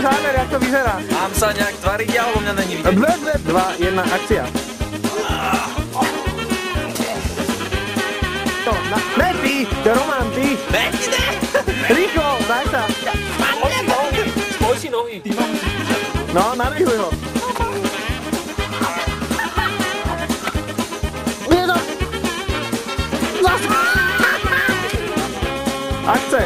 Zámer, jak to vyzerá? Mám sa nejak tvariť, alebo mňa není vidieť? 2, 1, akcia. Ne ty, Roman, ty. Ne, ne. Rýchlo, daj sa. Spoj si nohy. No, navihuj ho. Akce.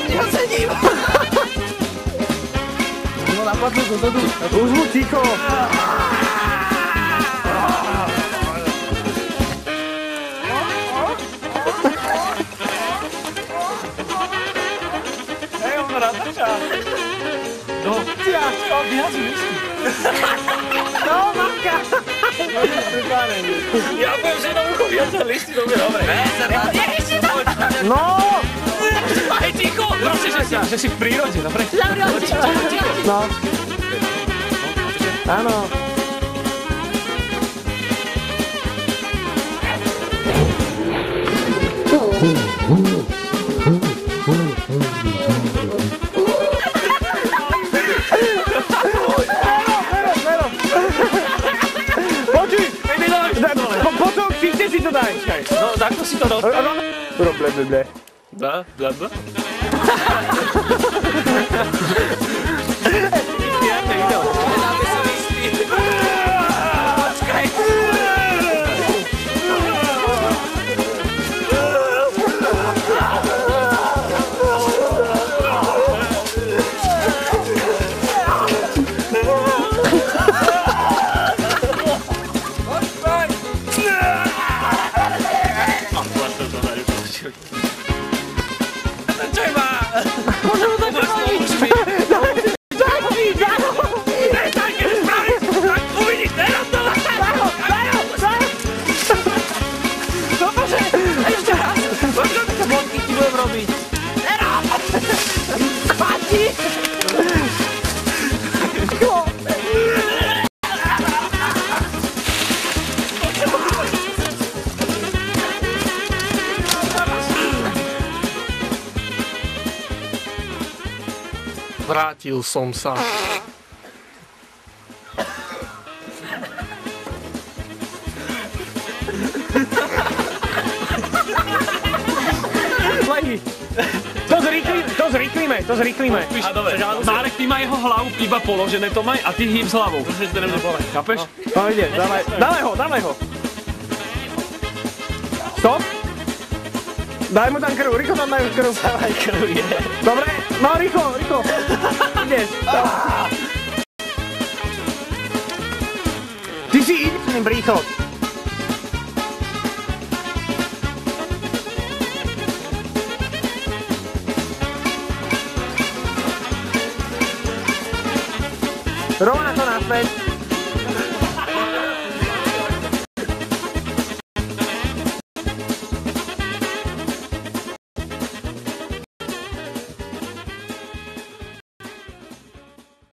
Ja sedím. No napadlo dozadu. Už mu ticho. Hej, on radača. No, vyhazí listy. No, mamka. Ja poviem, že na ucho vyhazí listy, to bude dobre. No. Aj ticho, proste, že si v prírode, dobre? No. Áno. Počuj, potom kde si to daj? No, takto si to dostal. Urob ble. Bla. Vrátil som sa. Lehy. To zrýchlíme. A dobre, Márek, ty má jeho hlavu iba položené, to maj, a ty hýb s hlavou. Chápeš? No ide, dávaj ho. Stop. Daj mu tam krv, rýchlo tam daj krv. Dávaj krv, je. Dobre, no rýchlo. Ideš. Ty si ideš, rýchlo. Rovna to naspäť.